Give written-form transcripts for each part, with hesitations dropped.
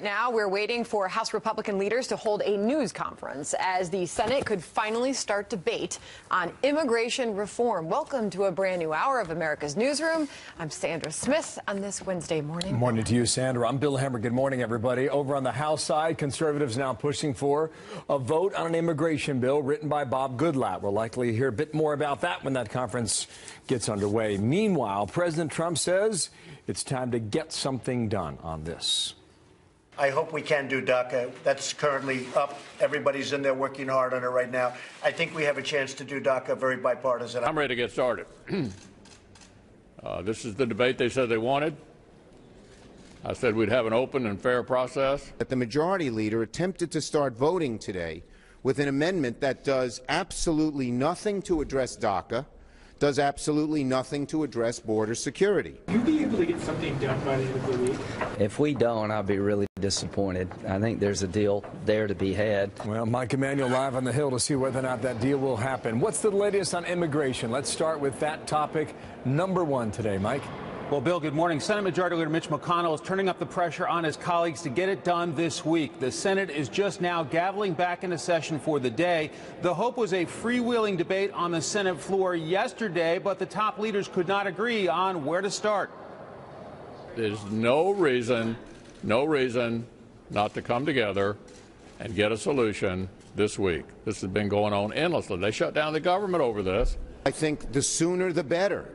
now, we're waiting for House Republican leaders to hold a news conference as the Senate could finally start debate on immigration reform. Welcome to a brand new hour of America's Newsroom. I'm Sandra Smith on this Wednesday morning. Morning to you, Sandra. I'm Bill Hammer. Good morning, everybody. Over on the House side, conservatives now pushing for a vote on an immigration bill written by Bob Goodlatte. We'll likely hear a bit more about that when that conference gets underway. Meanwhile, President Trump says it's time to get something done on this. I hope we can do DACA. That's currently up. Everybody's in there working hard on it right now. I think we have a chance to do DACA, very bipartisan. I'm ready to get started. This is the debate they said they wanted. I said we'd have an open and fair process. But the majority leader attempted to start voting today with an amendment that does absolutely nothing to address DACA, does absolutely nothing to address border security. Will you be able to get something done by the end of the week? If we don't, I'll be really disappointed. I think there's a deal there to be had. Well, Mike Emanuel live on the Hill to see whether or not that deal will happen. What's the latest on immigration? Let's start with that topic number one today, Mike. Well, Bill, good morning. Senate Majority Leader Mitch McConnell is turning up the pressure on his colleagues to get it done this week. The Senate is just now gaveling back into session for the day. The hope was a freewheeling debate on the Senate floor yesterday, but the top leaders could not agree on where to start. There's no reason not to come together and get a solution this week. This has been going on endlessly. They shut down the government over this. I think the sooner the better.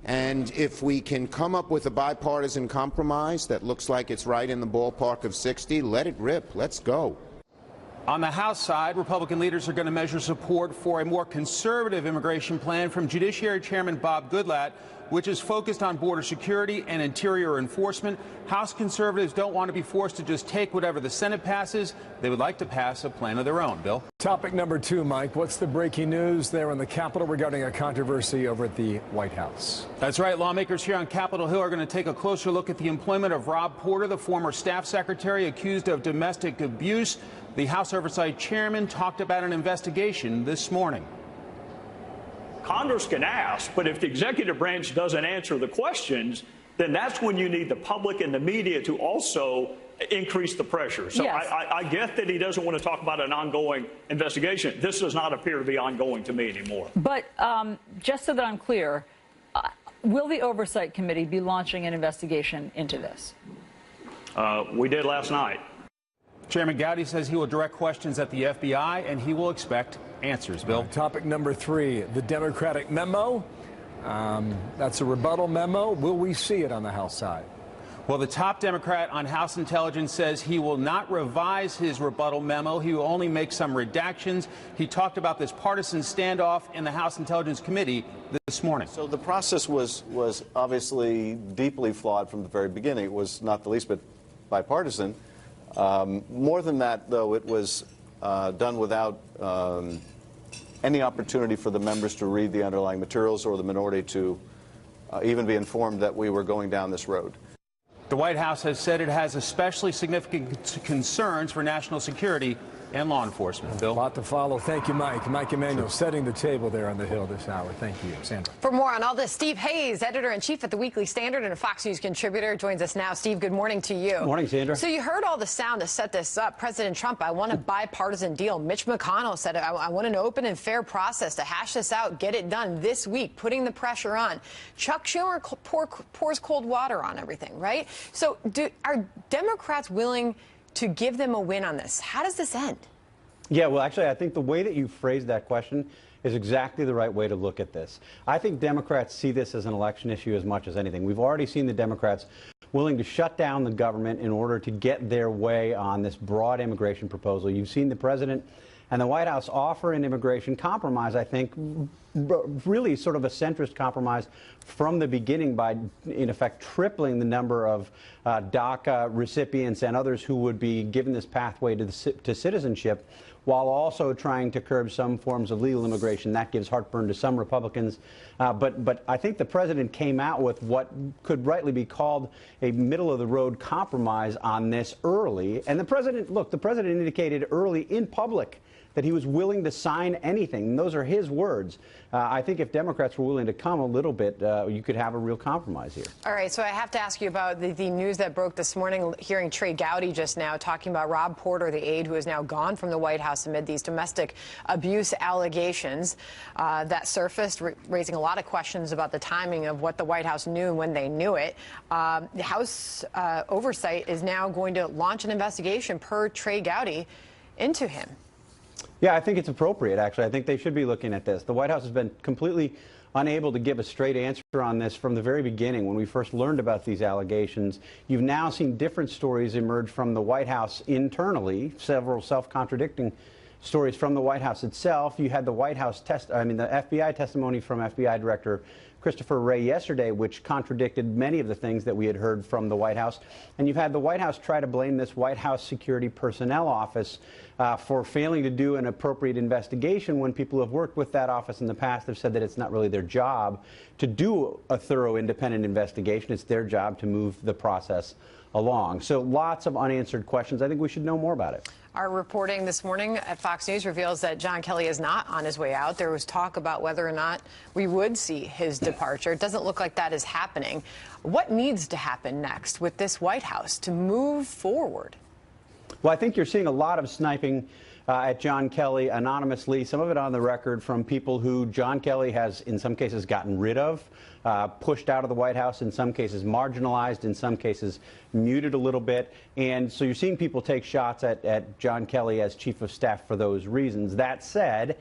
And if we can come up with a bipartisan compromise that looks like it's right in the ballpark of 60, let it rip. Let's go. On the House side, Republican leaders are going to measure support for a more conservative immigration plan from Judiciary Chairman Bob Goodlatte, which is focused on border security and interior enforcement. House conservatives don't want to be forced to just take whatever the Senate passes. They would like to pass a plan of their own. Bill? Topic number two, Mike. What's the breaking news there on the Capitol regarding a controversy over at the White House? That's right. Lawmakers here on Capitol Hill are going to take a closer look at the employment of Rob Porter, the former staff secretary accused of domestic abuse. The House Oversight Chairman talked about an investigation this morning. Congress can ask, but if the executive branch doesn't answer the questions, then that's when you need the public and the media to also increase the pressure. So yes. I get that he doesn't want to talk about an ongoing investigation. This does not appear to be ongoing to me anymore. But just so that I'm clear, will the Oversight Committee be launching an investigation into this? We did last night. Chairman Gowdy says he will direct questions at the FBI and he will expect answers. Bill? Topic number three, the Democratic memo. That's a rebuttal memo. Will we see it on the House side? Well, the top Democrat on House Intelligence says he will not revise his rebuttal memo. He will only make some redactions. He talked about this partisan standoff in the House Intelligence Committee this morning. So the process was obviously deeply flawed from the very beginning. It was not the least bit bipartisan. More than that, though, it was done without any opportunity for the members to read the underlying materials or the minority to even be informed that we were going down this road. The White House has said it has especially significant concerns for national security and law enforcement. Bill? A lot to follow. Thank you, Mike. Mike Emanuel setting the table there on the Hill this hour. Thank you, Sandra. For more on all this, Steve Hayes, editor-in-chief at the Weekly Standard and a Fox News contributor, joins us now. Steve, good morning to you. Good morning, Sandra. So you heard all the sound to set this up. President Trump, I want a bipartisan deal. Mitch McConnell said, I want an open and fair process to hash this out, get it done this week, putting the pressure on. Chuck Schumer pours cold water on everything, right? So are Democrats willing to give them a win on this? How does this end? Yeah, well, actually, I think the way that you phrased that question is exactly the right way to look at this. I think Democrats see this as an election issue as much as anything. We've already seen the Democrats willing to shut down the government in order to get their way on this broad immigration proposal. You've seen the president and the White House offer an immigration compromise, I think, really sort of a centrist compromise from the beginning by, in effect, tripling the number of DACA recipients and others who would be given this pathway to citizenship, while also trying to curb some forms of legal immigration. That gives heartburn to some Republicans. But I think the president came out with what could rightly be called a middle-of-the-road compromise on this early. And the president, look, the president indicated early in public that he was willing to sign anything. And those are his words. I think if Democrats were willing to come a little bit, you could have a real compromise here. All right, so I have to ask you about the news that broke this morning, hearing Trey Gowdy just now talking about Rob Porter, the aide who is now gone from the White House amid these domestic abuse allegations that surfaced, raising a lot of questions about the timing of what the White House knew and when they knew it. The House Oversight is now going to launch an investigation, per Trey Gowdy, into him. Yeah, I think it's appropriate, actually. I think they should be looking at this. The White House has been completely unable to give a straight answer on this from the very beginning when we first learned about these allegations. You've now seen different stories emerge from the White House internally, several self-contradicting stories from the White House itself. You had the White House the FBI testimony from FBI Director Christopher Wray yesterday, which contradicted many of the things that we had heard from the White House. And you've had the White House try to blame this White House Security Personnel Office for failing to do an appropriate investigation when people who have worked with that office in the past have said that it's not really their job to do a thorough independent investigation. It's their job to move the process along. So lots of unanswered questions. I think we should know more about it. Our reporting this morning at Fox News reveals that John Kelly is not on his way out. There was talk about whether or not we would see his departure. It doesn't look like that is happening. What needs to happen next with this White House to move forward? Well, I think you're seeing a lot of sniping at John Kelly anonymously, some of it on the record from people who John Kelly has, in some cases, gotten rid of, pushed out of the White House, in some cases marginalized, in some cases muted a little bit. And so you're seeing people take shots at John Kelly as chief of staff for those reasons. That said,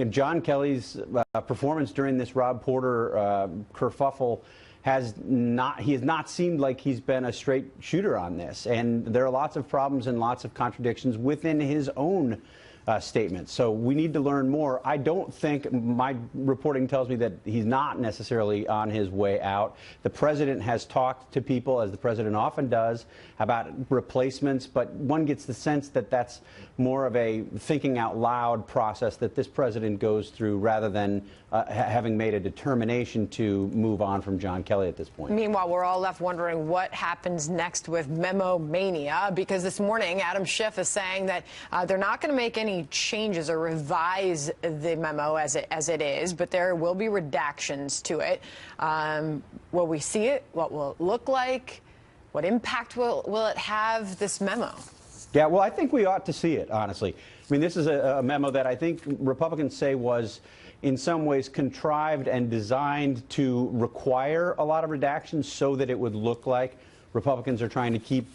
John Kelly's performance during this Rob Porter kerfuffle has not seemed like he's been a straight shooter on this. And there are lots of problems and lots of contradictions within his own statements. So we need to learn more. I don't think, my reporting tells me that he's not necessarily on his way out. The president has talked to people, as the president often does, about replacements, but one gets the sense that that's more of a thinking out loud process that this president goes through rather than having made a determination to move on from John Kelly at this point. Meanwhile, we're all left wondering what happens next with memo mania, because this morning Adam Schiff is saying that they're not going to make any changes or revise the memo as it is, but there will be redactions to it. Will we see it? What will it look like? What impact will it have, this memo? Yeah, well, I think we ought to see it, honestly. I mean, this is a memo that I think Republicans say was in some ways contrived and designed to require a lot of redactions so that it would look like Republicans are trying to keep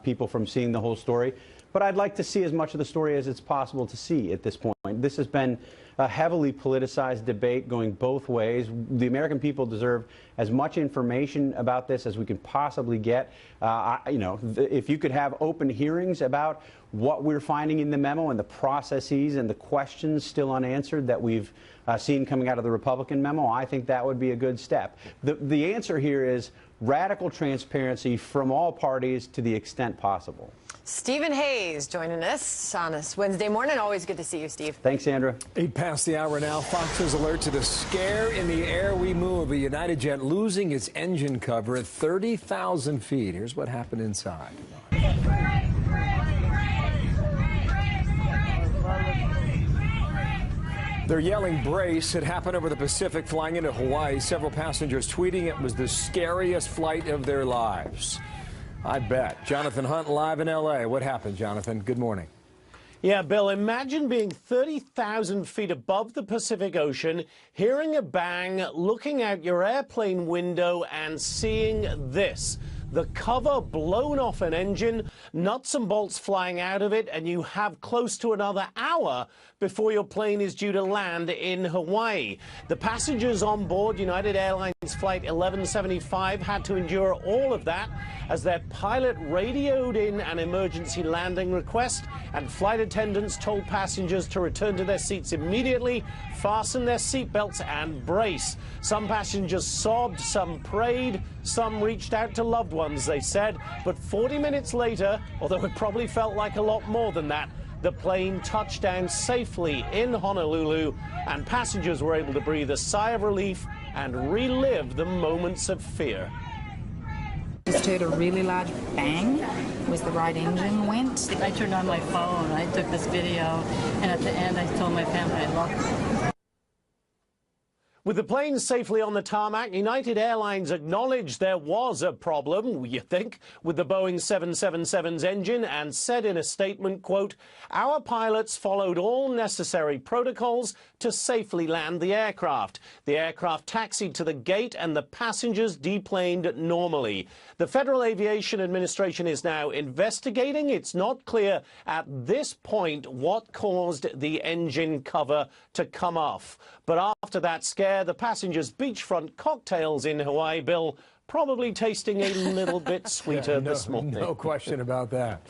people from seeing the whole story. But I'd like to see as much of the story as it's possible to see at this point. This has been a heavily politicized debate going both ways. The American people deserve as much information about this as we can possibly get. If you could have open hearings about what we're finding in the memo and the processes and the questions still unanswered that we've seen coming out of the Republican memo, I think that would be a good step. The answer here is radical transparency from all parties to the extent possible. Stephen Hayes joining us on this Wednesday morning. Always good to see you, Steve. Thanks, Sandra. 8 past the hour now. Fox News alert to the scare in the air we move. A United jet losing its engine cover at 30,000 feet. Here's what happened inside. They're yelling brace. It happened over the Pacific flying into Hawaii. Several passengers tweeting it was the scariest flight of their lives. I bet. Jonathan Hunt live in L.A. What happened, Jonathan? Good morning. Yeah, Bill, imagine being 30,000 feet above the Pacific Ocean, hearing a bang, looking out your airplane window and seeing this. The cover blown off an engine, nuts and bolts flying out of it, and you have close to another hour before your plane is due to land in Hawaii. The passengers on board United Airlines Flight 1175 had to endure all of that as their pilot radioed in an emergency landing request, and flight attendants told passengers to return to their seats immediately, fasten their seatbelts and brace. Some passengers sobbed, some prayed, some reached out to loved ones, they said. But 40 minutes later, although it probably felt like a lot more than that, the plane touched down safely in Honolulu, and passengers were able to breathe a sigh of relief and relive the moments of fear. Just heard a really large bang, was the right engine went. I turned on my phone, I took this video, and at the end I told my family I loved them. With the plane safely on the tarmac, United Airlines acknowledged there was a problem, you think, with the Boeing 777's engine and said in a statement, quote, "Our pilots followed all necessary protocols to safely land the aircraft. The aircraft taxied to the gate and the passengers deplaned normally." The Federal Aviation Administration is now investigating. It's not clear at this point what caused the engine cover to come off. But after that scare, the passengers' beachfront cocktails in Hawaii, Bill, probably tasting a little bit sweeter this morning. No question about that.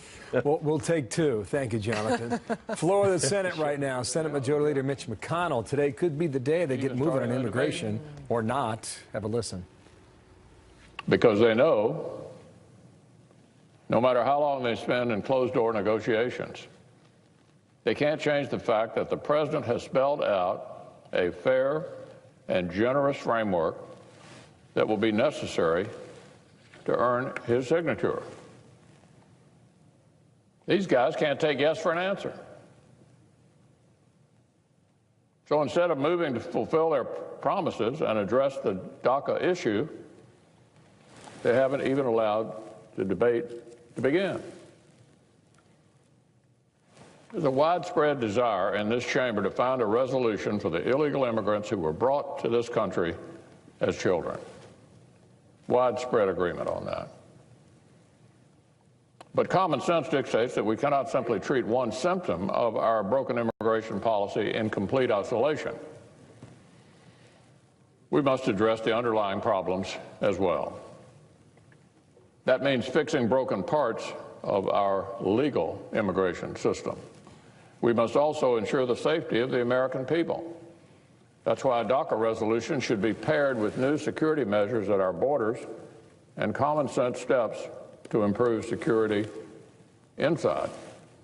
We'll take two. Thank you, Jonathan. Floor of the Senate right now. Senate Majority Leader Mitch McConnell. Today could be the day they get moving on immigration or not. Have a listen. Because they know no matter how long they spend in closed-door negotiations, they can't change the fact that the president has spelled out a fair and generous framework that will be necessary to earn his signature. These guys can't take yes for an answer. So instead of moving to fulfill their promises and address the DACA issue, they haven't even allowed the debate to begin. There's a widespread desire in this chamber to find a resolution for the illegal immigrants who were brought to this country as children. Widespread agreement on that. But common sense dictates that we cannot simply treat one symptom of our broken immigration policy in complete isolation. We must address the underlying problems as well. That means fixing broken parts of our legal immigration system. We must also ensure the safety of the American people. That's why a DACA resolution should be paired with new security measures at our borders and common sense steps to improve security inside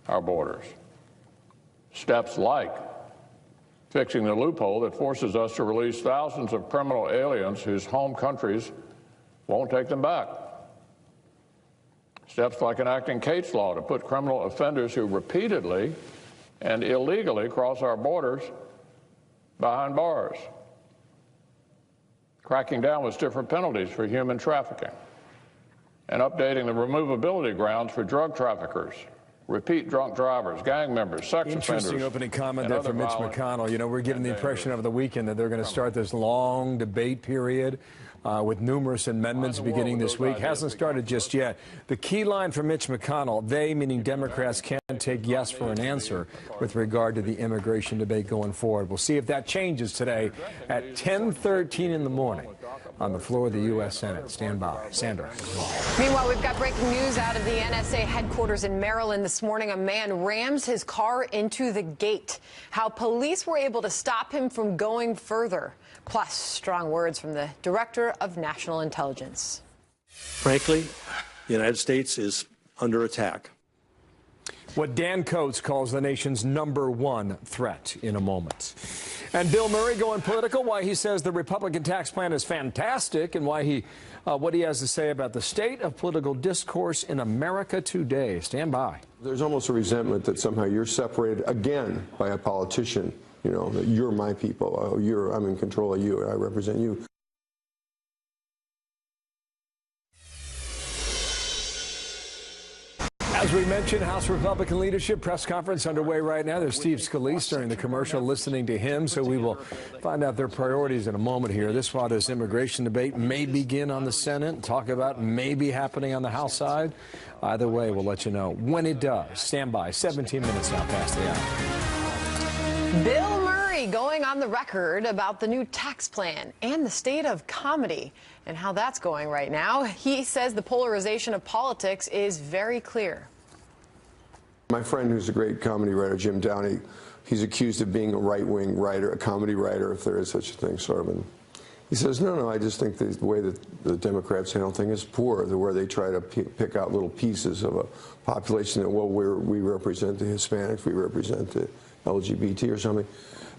our borders. Steps like fixing the loophole that forces us to release thousands of criminal aliens whose home countries won't take them back. Steps like enacting Kate's Law to put criminal offenders who repeatedly and illegally cross our borders behind bars. Cracking down with stiffer penalties for human trafficking. And updating the removability grounds for drug traffickers, repeat drunk drivers, gang members, sex offenders. Interesting opening comment there from Mitch McConnell. You know, we're given the impression over the weekend that they're going to start this long debate period with numerous amendments beginning this week. Hasn't started just yet. The key line from Mitch McConnell, they, meaning Democrats, can't take yes for an answer with regard to the immigration debate going forward. We'll see if that changes today at 10:13 in the morning on the floor of the U.S. Senate. Stand by. Sandra. Meanwhile, we've got breaking news out of the NSA headquarters in Maryland this morning. A man rams his car into the gate. How police were able to stop him from going further. Plus, strong words from the Director of National Intelligence. Frankly, the United States is under attack. What Dan Coates calls the nation's #1 threat in a moment. And Bill Murray going political, why he says the Republican tax plan is fantastic and why what he has to say about the state of political discourse in America today. Stand by. There's almost a resentment that somehow you're separated again by a politician. You know, that you're my people. Oh, I'm in control of you. I represent you. As we mentioned, House Republican leadership press conference underway right now. There's Steve Scalise during the commercial listening to him, so we will find out their priorities in a moment here. This while this immigration debate may begin on the Senate, talk about maybe happening on the House side. Either way, we'll let you know when it does. Stand by. 17 minutes now past the hour. Bill Murray going on the record about the new tax plan and the state of comedy and how that's going right now. He says the polarization of politics is very clear. My friend, who's a great comedy writer, Jim Downey, he's accused of being a right-wing writer, a comedy writer, if there is such a thing, sort of. And he says, no, I just think the way that the Democrats handle things is poor, where they try to pick out little pieces of a population that, well, we represent the Hispanics, we represent the LGBT or something.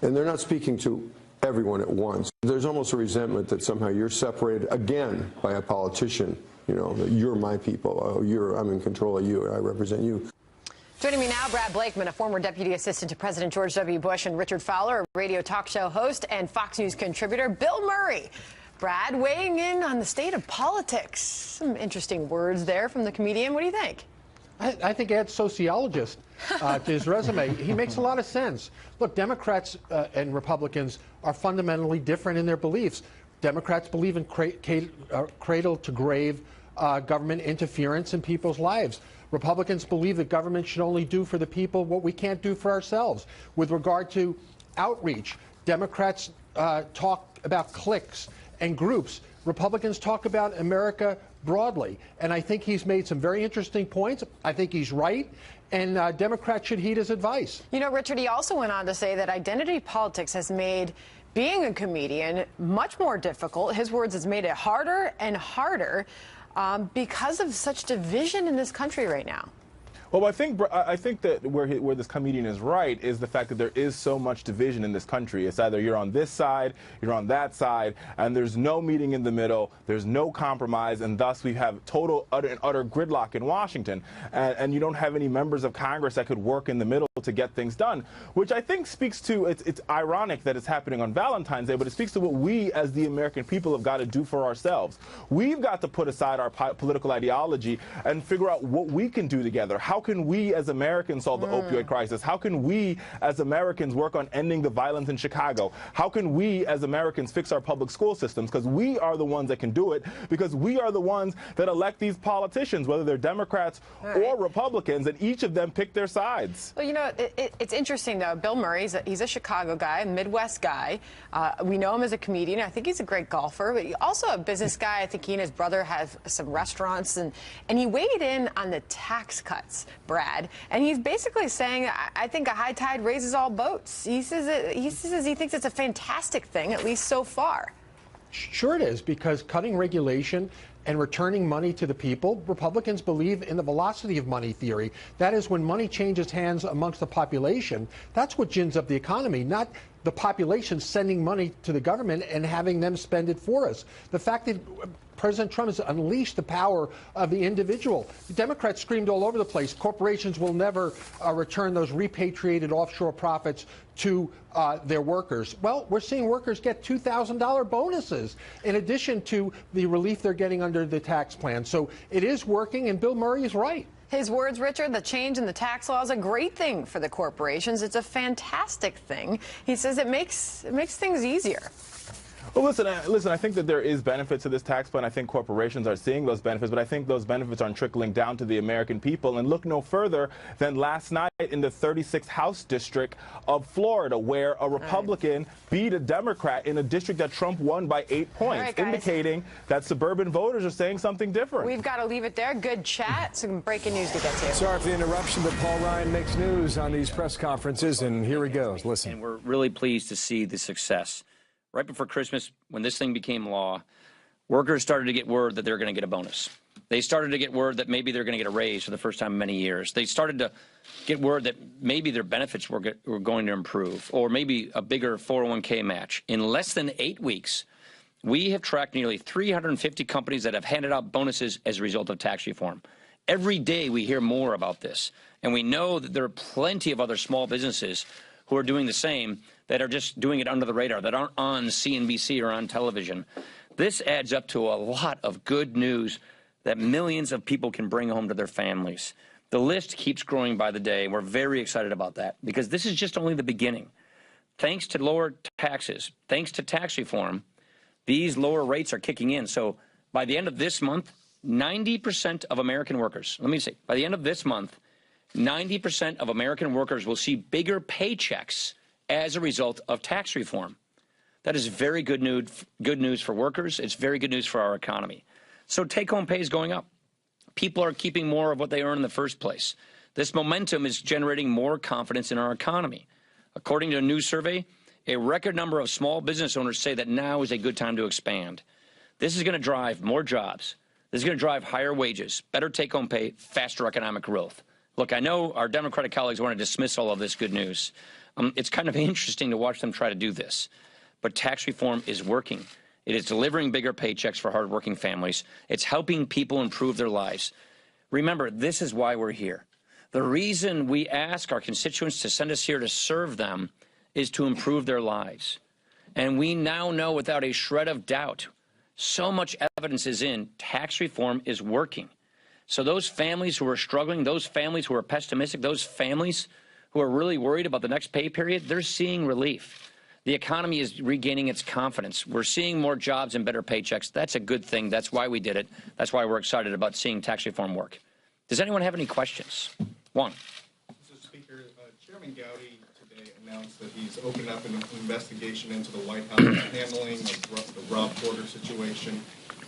And they're not speaking to everyone at once. There's almost a resentment that somehow you're separated again by a politician. you know, that you're my people. Oh, I'm in control of you. I represent you. Joining me now, Brad Blakeman, a former deputy assistant to President George W. Bush, and Richard Fowler, a radio talk show host and Fox News contributor. Bill Murray. Brad, weighing in on the state of politics. Some interesting words there from the comedian. What do you think? I think add sociologist to his resume. He makes a lot of sense. Look, Democrats and Republicans are fundamentally different in their beliefs. Democrats believe in cradle-to-grave government interference in people's lives. Republicans believe that government should only do for the people what we can't do for ourselves. With regard to outreach, Democrats talk about cliques and groups. Republicans talk about America broadly. And I think he's made some very interesting points. I think he's right. And Democrats should heed his advice. You know, Richard, he also went on to say that identity politics has made being a comedian much more difficult. His words, has made it harder and harder because of such division in this country right now. Well, I think that where this comedian is right is the fact that there is so much division in this country. It's either you're on this side, you're on that side, and there's no meeting in the middle, there's no compromise, and thus we have total, utter gridlock in Washington. And you don't have any members of Congress that could work in the middle to get things done, which I think speaks to, it's ironic that it's happening on Valentine's Day, but it speaks to what we as the American people have got to do for ourselves. We've got to put aside our political ideology and figure out what we can do together. How can we as Americans solve the opioid crisis? How can we as Americans work on ending the violence in Chicago? How can we as Americans fix our public school systems? Because we are the ones that can do it, because we are the ones that elect these politicians, whether they're Democrats or Republicans, and each of them pick their sides. Well, you know, it's interesting, though. Bill Murray, he's a Chicago guy, a Midwest guy. We know him as a comedian. I think he's a great golfer, but also a business guy. I think he and his brother have some restaurants, and he weighed in on the tax cuts, Brad, and he's basically saying, I think a high tide raises all boats. He says he thinks it's a fantastic thing, at least so far. Sure it is, because cutting regulation and returning money to the people, Republicans believe in the velocity of money theory. That is, when money changes hands amongst the population, that's what gins up the economy, not the population sending money to the government and having them spend it for us. The fact that President Trump has unleashed the power of the individual. The Democrats screamed all over the place, corporations will never return those repatriated offshore profits to their workers. Well, we're seeing workers get $2,000 bonuses in addition to the relief they're getting under the tax plan. So it is working, and Bill Murray is right. His words, Richard, the change in the tax law is a great thing for the corporations. It's a fantastic thing. He says it makes things easier. Well, listen, I think that there is benefit to this tax plan. I think corporations are seeing those benefits, but I think those benefits aren't trickling down to the American people. And look no further than last night in the 36th House District of Florida, where a Republican beat a Democrat in a district that Trump won by 8 points, indicating that suburban voters are saying something different. We've got to leave it there. Good chat. Some breaking news to get to. Sorry for the interruption, but Paul Ryan makes news on these press conferences, and here he goes. Listen. And we're really pleased to see the success. Right before Christmas, when this thing became law, workers started to get word that they're going to get a bonus. They started to get word that maybe they're going to get a raise for the first time in many years. They started to get word that maybe their benefits were going to improve, or maybe a bigger 401k match. In less than 8 weeks, we have tracked nearly 350 companies that have handed out bonuses as a result of tax reform. Every day we hear more about this, and we know that there are plenty of other small businesses who are doing the same, that are just doing it under the radar, that aren't on CNBC or on television. This adds up to a lot of good news that millions of people can bring home to their families. The list keeps growing by the day, and we're very excited about that, because this is just only the beginning. Thanks to lower taxes, thanks to tax reform, these lower rates are kicking in. So by the end of this month, 90% of American workers, by the end of this month, 90% of American workers will see bigger paychecks as a result of tax reform. That is very good news for workers. It's very good news for our economy. So take-home pay is going up. People are keeping more of what they earn in the first place. This momentum is generating more confidence in our economy. According to a new survey, a record number of small business owners say that now is a good time to expand. This is going to drive more jobs. This is going to drive higher wages, better take-home pay, faster economic growth. Look, I know our Democratic colleagues want to dismiss all of this good news. It's kind of interesting to watch them try to do this. But tax reform is working, It is delivering bigger paychecks for hardworking families. It's helping people improve their lives. Remember, this is why we're here. The reason we ask our constituents to send us here to serve them is to improve their lives. And we now know without a shred of doubt, so much evidence is in, tax reform is working. So those families who are struggling, those families who are pessimistic, those families who are really worried about the next pay period, they're seeing relief. The economy is regaining its confidence. We're seeing more jobs and better paychecks. That's a good thing. That's why we did it. That's why we're excited about seeing tax reform work. Does anyone have any questions? One. Mr. Speaker, Chairman Gowdy today announced that he's opened up an investigation into the White House handling of the Rob Porter situation.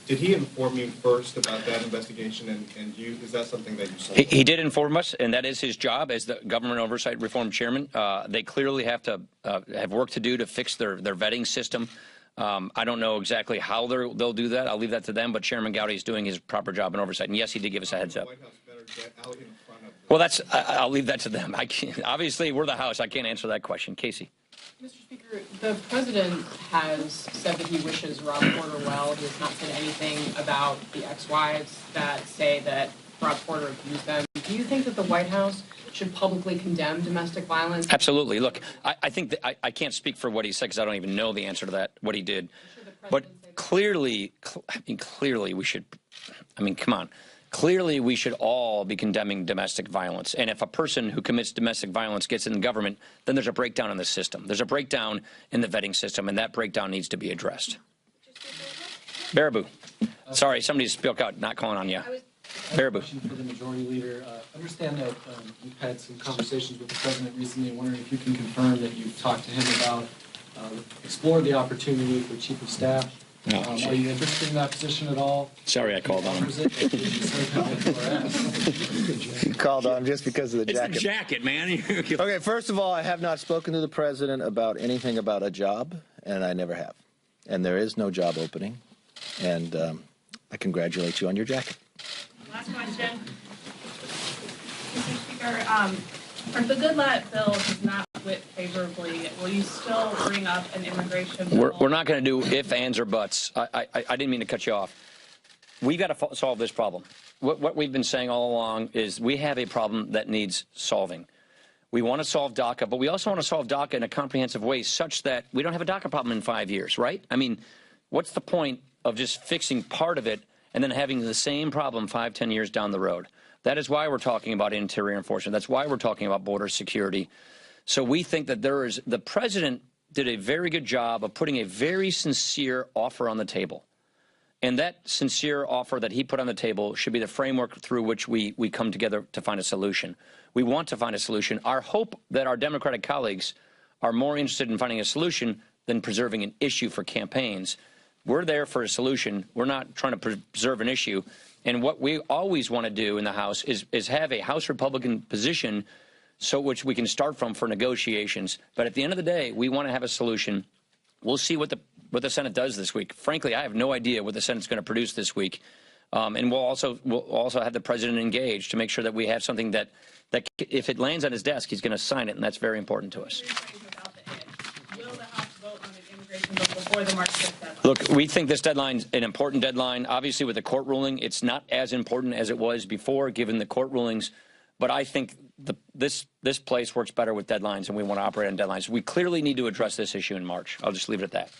Did he inform you first about that investigation, and is that something that you saw? He did inform us, and that is his job as the Government Oversight Reform Chairman. They clearly have to have work to do to fix their vetting system. I don't know exactly how they'll do that. I'll leave that to them, but Chairman Gowdy is doing his proper job in oversight. And yes, he did give us a heads up. Well, I'll leave that to them. Obviously, we're the House. I can't answer that question. Casey. Mr. Speaker, the president has said that he wishes Rob Porter well. He has not said anything about the ex-wives that say that Rob Porter abused them. Do you think that the White House should publicly condemn domestic violence? Absolutely. Look, I think that I can't speak for what he said because I don't even know the answer to that, what he did. But clearly, clearly we should, come on. Clearly, we should all be condemning domestic violence. And if a person who commits domestic violence gets in the government, then there's a breakdown in the system. There's a breakdown in the vetting system, and that breakdown needs to be addressed. Baraboo. Sorry, somebody spoke out, not calling on you. Baraboo. Question for the Majority Leader. Understand that you've had some conversations with the President recently. I'm wondering if you can confirm that you've talked to him about explored the opportunity for Chief of Staff. Are you interested in that position at all? Sorry, I called on him. You called on him just because of the jacket. It's the jacket, man. Okay, first of all, I have not spoken to the President about anything about a job, and I never have. And there is no job opening. And I congratulate you on your jacket. Last question. Mr. Speaker, if the Goodlatte bill does not wit favorably, will you still bring up an immigration bill? We're not going to do ifs, ands, or buts. I didn't mean to cut you off. We've got to solve this problem. What we've been saying all along is we have a problem that needs solving. We want to solve DACA, but we also want to solve DACA in a comprehensive way such that we don't have a DACA problem in 5 years, right? I mean, what's the point of just fixing part of it and then having the same problem 5, 10 years down the road? That is why we're talking about interior enforcement. That's why we're talking about border security. So we think that the president did a very good job of putting a very sincere offer on the table. And that sincere offer that he put on the table should be the framework through which we come together to find a solution. We want to find a solution. Our hope that our Democratic colleagues are more interested in finding a solution than preserving an issue for campaigns. We're there for a solution. We're not trying to preserve an issue. And what we always want to do in the House is have a House Republican position so which we can start from for negotiations. But at the end of the day, we want to have a solution. We'll see what the Senate does this week. Frankly, I have no idea what the Senate's going to produce this week. And we'll also have the president engaged to make sure that we have something that if it lands on his desk, he's going to sign it, and that's very important to us. Before the March 5th deadline? Look, we think this deadline's an important deadline. Obviously, with the court ruling, it's not as important as it was before, given the court rulings. But I think this place works better with deadlines, and we want to operate on deadlines. We clearly need to address this issue in March. I'll just leave it at that.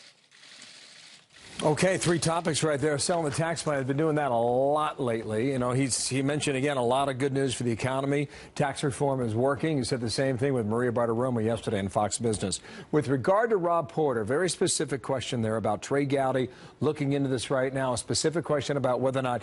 Okay, 3 topics right there. Selling the tax plan has been doing that a lot lately. You know, he mentioned, again, a lot of good news for the economy. Tax reform is working. He said the same thing with Maria Bartiromo yesterday on Fox Business. With regard to Rob Porter, very specific question there about Trey Gowdy looking into this right now. A specific question about whether or not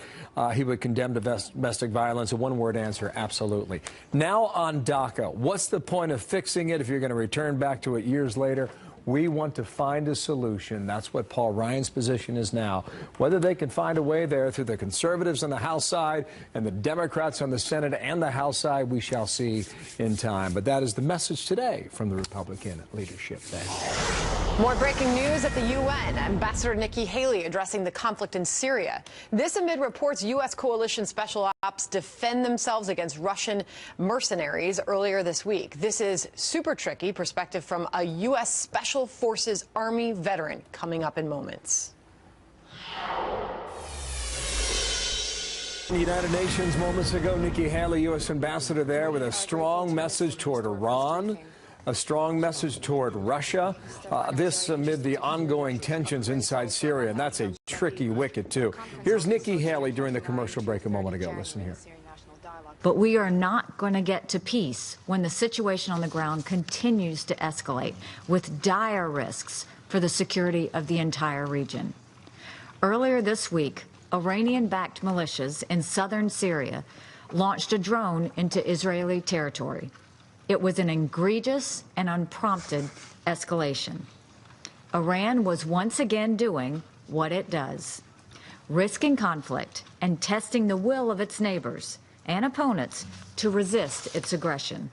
he would condemn domestic violence. A one-word answer, absolutely. Now on DACA, what's the point of fixing it if you're going to return back to it years later? We want to find a solution. That's what Paul Ryan's position is now. Whether they can find a way there through the conservatives on the House side and the Democrats on the Senate and the House side, we shall see in time. But that is the message today from the Republican leadership. More breaking news at the UN. Ambassador Nikki Haley addressing the conflict in Syria. This amid reports U.S. coalition special ops defend themselves against Russian mercenaries earlier this week. This is super tricky perspective from a U.S. Special Forces Army veteran coming up in moments. The United Nations moments ago, Nikki Haley, U.S. ambassador there, with a strong message toward Iran, a strong message toward Russia. This amid the ongoing tensions inside Syria, and that's a tricky wicket, too. Here's Nikki Haley during the commercial break a moment ago. Listen here. But we are not going to get to peace when the situation on the ground continues to escalate, with dire risks for the security of the entire region. Earlier this week, Iranian-backed militias in southern Syria launched a drone into Israeli territory. It was an egregious and unprompted escalation. Iran was once again doing what it does, risking conflict and testing the will of its neighbors and opponents to resist its aggression.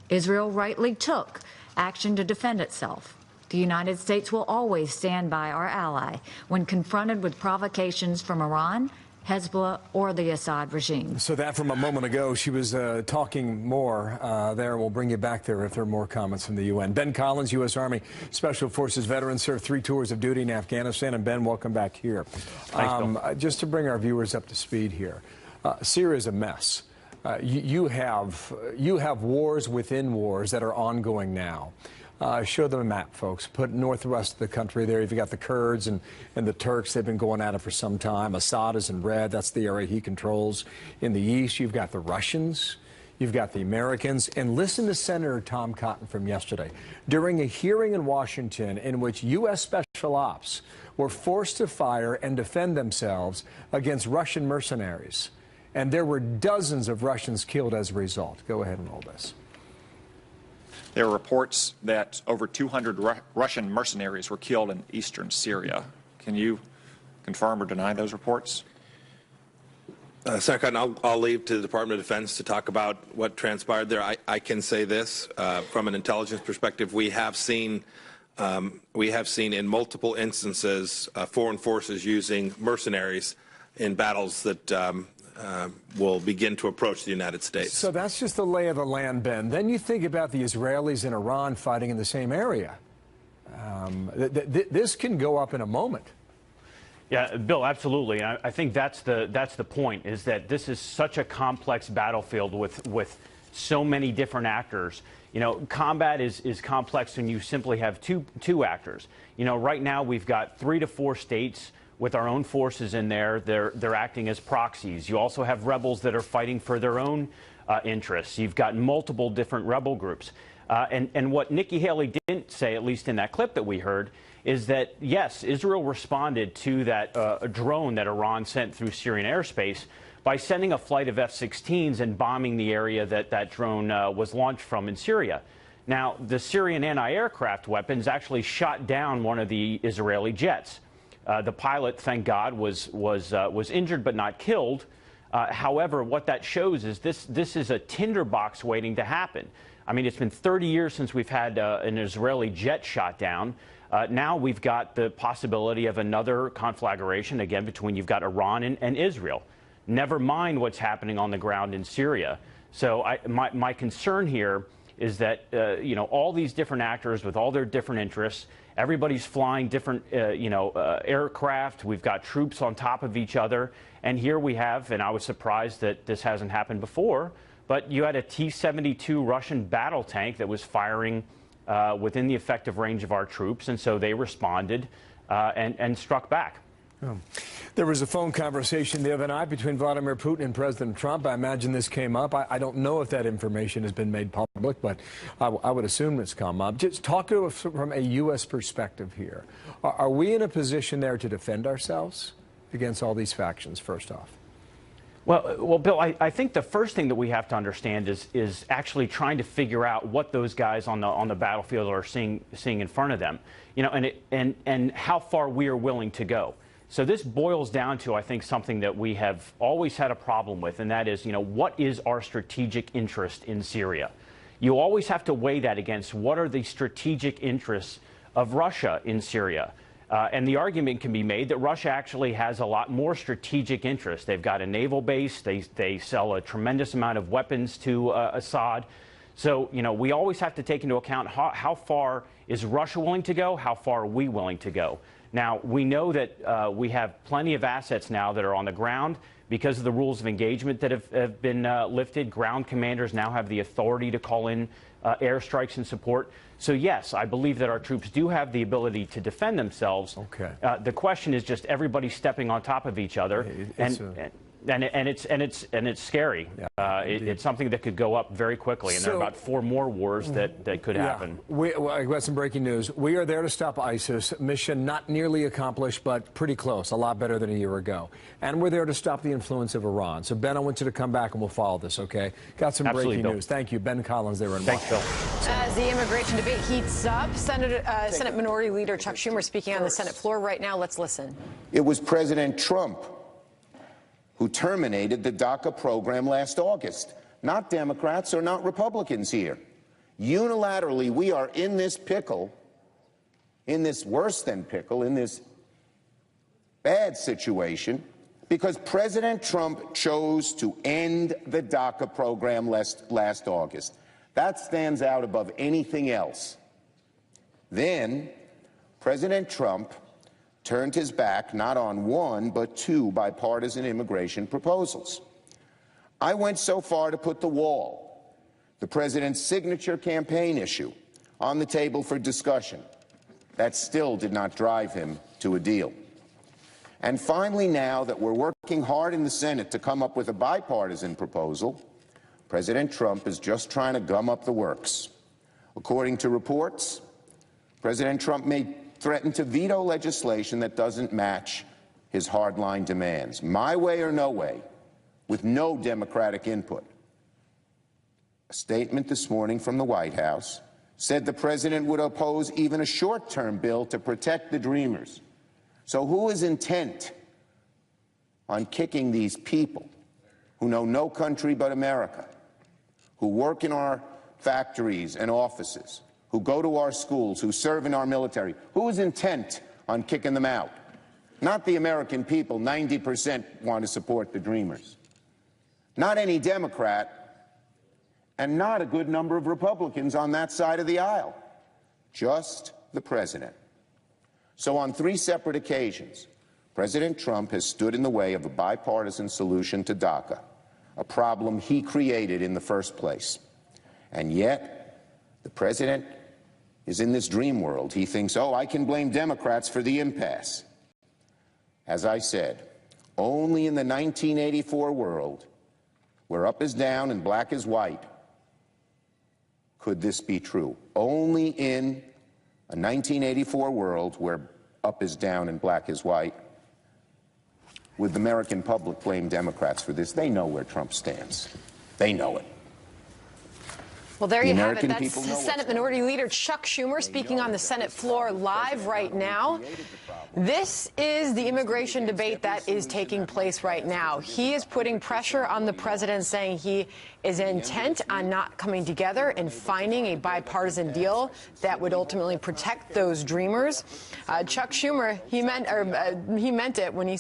Israel rightly took action to defend itself. The United States will always stand by our ally when confronted with provocations from Iran, Hezbollah, or the Assad regime. So that from a moment ago, she was talking more there. We'll bring you back there if there are more comments from the UN. Ben Collins, U.S. Army Special Forces veteran, served 3 tours of duty in Afghanistan. And Ben, welcome back here. Thanks, just to bring our viewers up to speed here, Syria is a mess. You have wars within wars that are ongoing now. Show them a map, folks. Put northwest of the country there. You've got the Kurds and the Turks. They've been going at it for some time. Assad is in red. That's the area he controls. In the east, you've got the Russians. You've got the Americans. And listen to Senator Tom Cotton from yesterday during a hearing in Washington in which U.S. Special Ops were forced to fire and defend themselves against Russian mercenaries. And there were dozens of Russians killed as a result. Go ahead and roll this. There are reports that over 200 Russian mercenaries were killed in eastern Syria. Can you confirm or deny those reports? Senator Cotton, I'll leave to the Department of Defense to talk about what transpired there. I can say this from an intelligence perspective: we have seen in multiple instances foreign forces using mercenaries in battles that will begin to approach the United States. So that's just the lay of the land, Ben. Then you think about the Israelis and Iran fighting in the same area. This can go up in a moment. Yeah, Bill, absolutely. I think that's the point, is that this is such a complex battlefield with so many different actors. You know, combat is complex when you simply have two actors. You know, right now we've got 3 to 4 states with our own forces in there. They're acting as proxies. You also have rebels that are fighting for their own interests. You've got multiple different rebel groups. And what Nikki Haley didn't say, at least in that clip that we heard, is that, yes, Israel responded to that drone that Iran sent through Syrian airspace by sending a flight of F-16s and bombing the area that drone was launched from in Syria. Now, the Syrian anti-aircraft weapons actually shot down one of the Israeli jets. The pilot, thank God, was injured but not killed. However, what that shows is this is a tinderbox waiting to happen. I mean, it's been 30 years since we've had an Israeli jet shot down. Now we've got the possibility of another conflagration, again, between you've got Iran and Israel. Never mind what's happening on the ground in Syria. So my concern here is that, you know, all these different actors with all their different interests, everybody's flying different, aircraft. We've got troops on top of each other. And here we have, and I was surprised that this hasn't happened before, but you had a T-72 Russian battle tank that was firing within the effective range of our troops. And so they responded and struck back. Oh. There was a phone conversation the other night between Vladimir Putin and President Trump. I imagine this came up. I don't know if that information has been made public, but I would assume it's come up. Just talk to us from a U.S. perspective here. Are we in a position there to defend ourselves against all these factions, first off? Well, Bill, I think the first thing that we have to understand is actually trying to figure out what those guys on the battlefield are seeing in front of them, you know, and how far we are willing to go. So this boils down to, I think, something that we have always had a problem with, and that is, you know, what is our strategic interest in Syria? You always have to weigh that against what are the strategic interests of Russia in Syria. And the argument can be made that Russia actually has a lot more strategic interest. They've got a naval base. They sell a tremendous amount of weapons to Assad. So, you know, we always have to take into account how far is Russia willing to go, how far are we willing to go. Now, we know that we have plenty of assets now that are on the ground. because of the rules of engagement that have been lifted, ground commanders now have the authority to call in airstrikes in support. So yes, I believe that our troops do have the ability to defend themselves. Okay. The question is just everybody stepping on top of each other, and it's scary. Yeah, it's something that could go up very quickly, and there are about 4 more wars that could happen. I got some breaking news. We are there to stop ISIS. Mission not nearly accomplished, but pretty close. A lot better than a year ago. And we're there to stop the influence of Iran. So Ben, I want you to come back and we'll follow this. Okay? Got some breaking news. Thank you, Ben Collins. There in Washington. Thanks, Bill. As the immigration debate heats up, Senate Minority Leader Chuck Schumer speaking on the Senate floor right now. Let's listen. It was President Trump who terminated the DACA program last August, not Democrats or not Republicans here. Unilaterally, we are in this pickle, in this worse than pickle, in this bad situation, because President Trump chose to end the DACA program last August. That stands out above anything else. Then, President Trump turned his back not on 1, but 2 bipartisan immigration proposals. I went so far to put the wall, the president's signature campaign issue, on the table for discussion. That still did not drive him to a deal. And finally, now that we're working hard in the Senate to come up with a bipartisan proposal, President Trump is just trying to gum up the works. According to reports, President Trump may threaten to veto legislation that doesn't match his hardline demands. My way or no way, with no Democratic input. A statement this morning from the White House said the president would oppose even a short-term bill to protect the Dreamers. So who is intent on kicking these people who know no country but America, who work in our factories and offices, who go to our schools, who serve in our military? Who is intent on kicking them out? Not the American people. 90% want to support the Dreamers. Not any Democrat, and not a good number of Republicans on that side of the aisle. Just the president. So on 3 separate occasions, President Trump has stood in the way of a bipartisan solution to DACA, a problem he created in the first place. And yet, the president is in this dream world. He thinks, oh, I can blame Democrats for the impasse. As I said, only in the 1984 world, where up is down and black is white, could this be true. Only in a 1984 world where up is down and black is white would the American public blame Democrats for this. They know where Trump stands. They know it. Well, there you have it. That's Senate Minority Leader Chuck Schumer speaking on the Senate floor live right now. This is the immigration debate that is taking place right now. He is putting pressure on the president, saying he is intent on not coming together and finding a bipartisan deal that would ultimately protect those Dreamers. Chuck Schumer, he meant it when he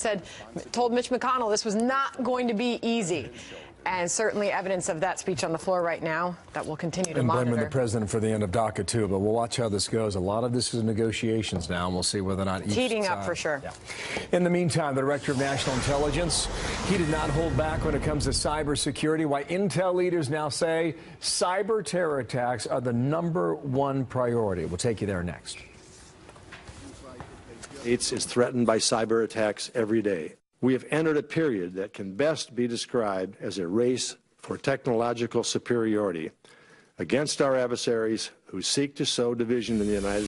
told Mitch McConnell this was not going to be easy. And certainly evidence of that speech on the floor right now that we'll continue to monitor. And blaming the president for the end of DACA, too. But we'll watch how this goes. A lot of this is negotiations now, and we'll see whether or not each heating up for sure. Yeah. In the meantime, the Director of National Intelligence, he did not hold back when it comes to cybersecurity. Why intel leaders now say cyber terror attacks are the #1 priority. We'll take you there next. States is threatened by cyber attacks every day. We have entered a period that can best be described as a race for technological superiority against our adversaries who seek to sow division in the United States.